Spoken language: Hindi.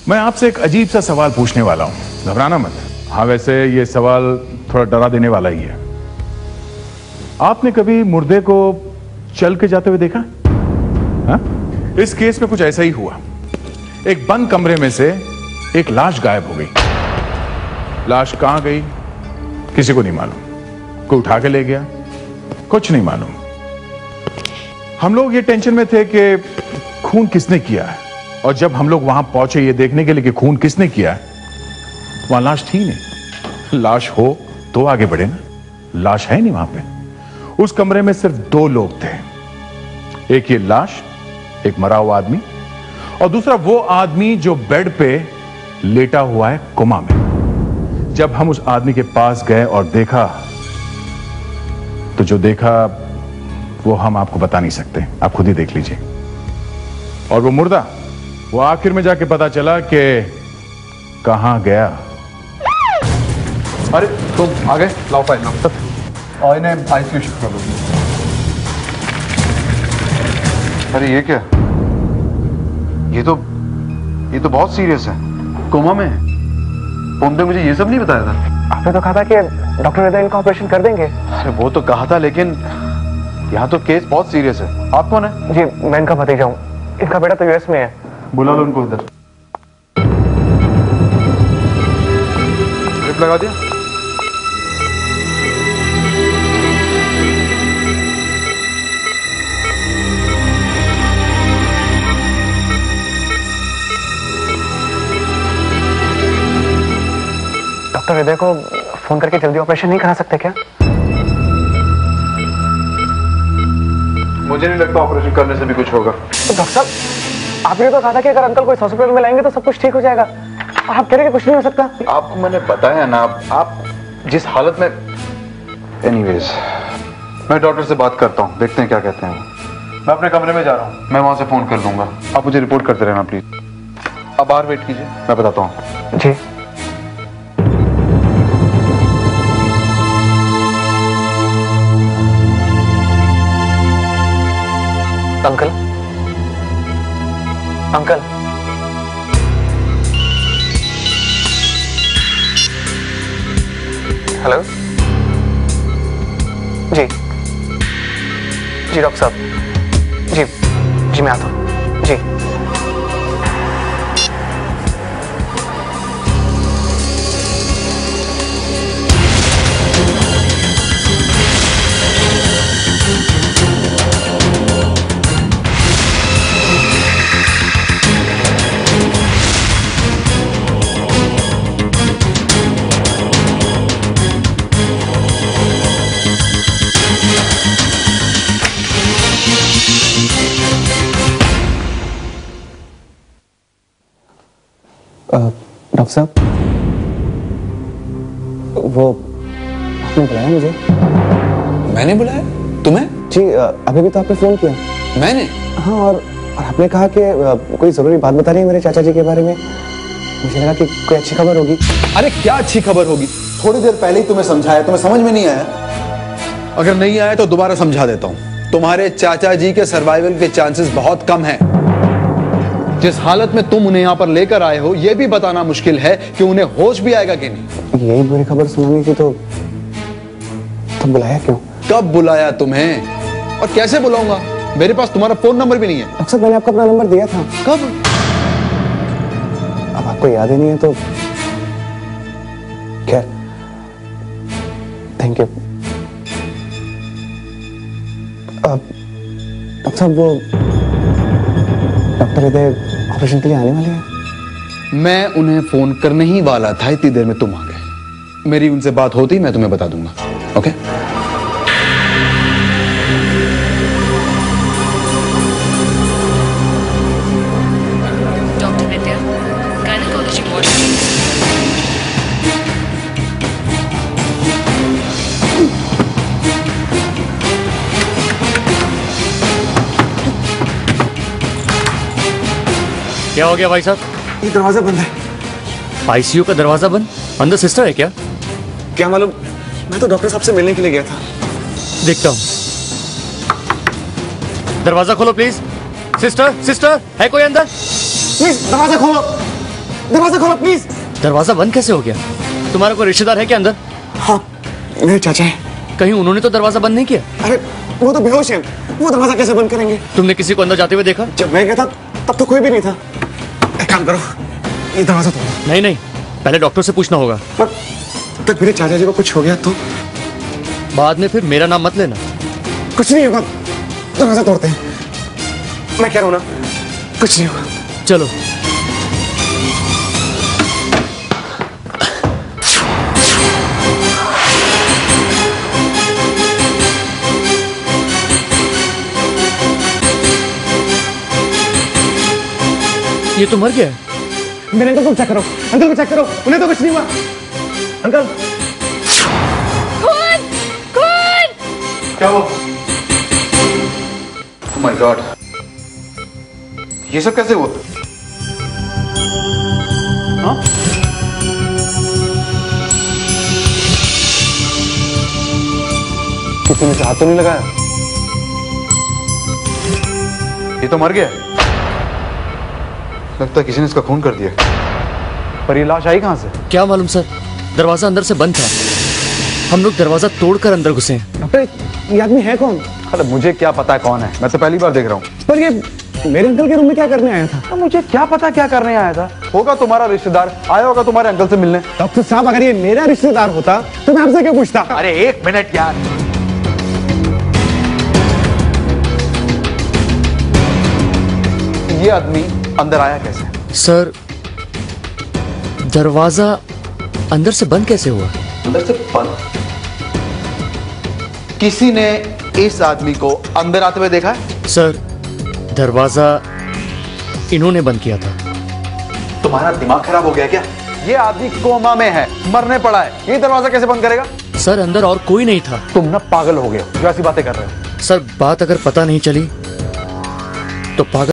मैं आपसे एक अजीब सा सवाल पूछने वाला हूं, घबराना मत। हाँ, वैसे ये सवाल थोड़ा डरा देने वाला ही है। आपने कभी मुर्दे को चल के जाते हुए देखा? हाँ? इस केस में कुछ ऐसा ही हुआ। एक बंद कमरे में से एक लाश गायब हो गई। लाश कहां गई किसी को नहीं मालूम। कोई उठा के ले गया, कुछ नहीं मालूम। हम लोग ये टेंशन में थे कि खून किसने किया है, और जब हम लोग वहां पहुंचे ये देखने के लिए कि खून किसने किया है, वहां लाश थी नहीं। लाश हो तो आगे बढ़े ना, लाश है नहीं वहां पे। उस कमरे में सिर्फ 2 लोग थे, एक ये लाश, एक मरा हुआ आदमी, और दूसरा वो आदमी जो बेड पे लेटा हुआ है कोमा में। जब हम उस आदमी के पास गए और देखा तो जो देखा वो हम आपको बता नहीं सकते, आप खुद ही देख लीजिए। और वो मुर्दा, वो आखिर में जाके पता चला कि कहां गया। अरे तुम आ गए, लाओ फाइल लाओ और इन्हें आईसीयू शिफ्ट कर दो। अरे ये क्या, ये तो बहुत सीरियस है, कोमा में है। तुमने मुझे ये सब नहीं बताया था। आपने तो कहा था कि डॉक्टर हृदय इनका ऑपरेशन कर देंगे। अरे वो तो कहा था, लेकिन यहाँ तो केस बहुत सीरियस है। आप कौन है? जी, मैं इनका भतीजा हूँ। इनका बेटा तो यूएस में है। बुला लो उनको इधर। ड्रिप लगा दिया? डॉक्टर हृदय को फोन करके जल्दी ऑपरेशन नहीं करा सकते क्या? मुझे नहीं लगता ऑपरेशन करने से भी कुछ होगा। तो डॉक्टर साहब, आपने तो कहा था कि अगर अंकल को इस हॉस्पिटल में लाएंगे तो सब कुछ ठीक हो जाएगा। आप कह रहे हैं कि कुछ नहीं हो सकता। आपको मैंने बताया ना, आप जिस हालत में। एनीवेज, मैं डॉक्टर से बात करता हूँ, देखते हैं क्या कहते हैं। मैं अपने कमरे में जा रहा हूँ, मैं वहां से फोन कर दूंगा। आप मुझे रिपोर्ट करते रहना प्लीज। आप बाहर वेट कीजिए, मैं बताता हूँ। जी। Uncle, uncle, hello. जी जी डॉक्टर साहब, जी जी मैं आता हूँ। जी डॉक्टर साहब, वो आपने बुलाया मुझे? मैंने बुलाया तुम्हें? जी, अभी भी तो आपने फोन किया। मैंने? हाँ, और आपने कहा कि कोई जरूरी बात बता रही है मेरे चाचा जी के बारे में। मुझे लगा कि कोई अच्छी खबर होगी। अरे क्या अच्छी खबर होगी? थोड़ी देर पहले ही तुम्हें समझाया, तुम्हें समझ में नहीं आया? अगर नहीं आया तो दोबारा समझा देता हूँ। तुम्हारे चाचा जी के सर्वाइवल के चांसेस बहुत कम हैं। जिस हालत में तुम उन्हें यहाँ पर लेकर आए हो, यह भी बताना मुश्किल है कि उन्हें होश भी आएगा कि नहीं। यही बुरी खबर सुनानी थी तो बुलाया क्यों? कब बुलाया तुम्हें और कैसे बुलाऊंगा? मेरे पास तुम्हारा फोन नंबर भी नहीं है। अक्सर मैंने आपको अपना नंबर दिया था। कब? अब आपको याद ही नहीं है तो खैर, थैंक यू। अब वो डॉक्टर हृदय ऑपरेशन के लिए आने वाले हैं। मैं उन्हें फोन करने ही वाला था, इतनी देर में तुम आ गए। मेरी उनसे बात होती मैं तुम्हें बता दूंगा। ओके? डॉक्टर विद्या, गायनेकोलॉजी वार्ड। क्या हो गया भाई साहब? ये दरवाजा बंद है। आईसीयू का दरवाजा बंद? अंदर सिस्टर है क्या? क्या मालूम, मैं तो डॉक्टर साहब से मिलने के लिए गया था। देखता हूँ। दरवाजा खोलो प्लीज। सिस्टर, सिस्टर है कोई अंदर? प्लीज दरवाजा खोलो। दरवाजा खोलो प्लीज। दरवाजा बंद कैसे हो गया? तुम्हारा कोई रिश्तेदार है क्या अंदर? हाँ, मेरे चाचा है। कहीं उन्होंने तो दरवाजा बंद नहीं किया? अरे वो तो बेहोश है, वो दरवाजा कैसे बंद करेंगे? तुमने किसी को अंदर जाते हुए देखा? जब मैं गया था तब तो कोई भी नहीं था। एक काम करो, ये दरवाजा तोड़ो। नहीं नहीं, पहले डॉक्टर से पूछना होगा। पर तब तक मेरे चाचा जी को कुछ हो गया तो? बाद में फिर मेरा नाम मत लेना। कुछ नहीं होगा, दरवाजा तोड़ते हैं। मैं कह रहा हूँ ना, कुछ नहीं होगा। चलो। ये तो मर गया है। मेरे अंकल को चेक करो, अंकल को चेक करो, उन्हें तो कुछ नहीं हुआ। अंकल खून! खून! क्या वो? Oh my God! ये सब कैसे हुआ? हाँ? किसी ने हाथ तो नहीं लगाया? ये तो मर गया। लगता है किसी ने इसका खून कर दिया। पर ये लाश आई कहां से? क्या मालूम सर, दरवाजा अंदर से बंद था। हम लोग दरवाजा तोड़कर अंदर घुसे हैं। डॉक्टर, ये आदमी है कौन? अरे मुझे क्या पता है कौन है, मैं तो पहली बार देख रहा हूँ। पर ये मेरे अंकल के रूम में क्या करने आया था? मुझे क्या पता क्या करने आया था। होगा तुम्हारा रिश्तेदार, आया होगा तुम्हारे अंकल से मिलने। डॉक्टर साहब, अगर ये मेरा रिश्तेदार होता तो मैं आपसे क्यों पूछता? अरे एक मिनट यार। ये आदमी अंदर आया कैसे? सर, दरवाजा अंदर से बंद कैसे हुआ? अंदर से बंद? किसी ने इस आदमी को अंदर आते हुए देखा है? सर, दरवाजा इन्होंने बंद किया था। तुम्हारा दिमाग खराब हो गया क्या? ये आदमी कोमा में है, मरने पड़ा है, ये दरवाजा कैसे बंद करेगा? सर, अंदर और कोई नहीं था। तुम ना पागल हो गए हो जो ऐसी बातें कर रहे हो। सर, बात अगर पता नहीं चली तो पागल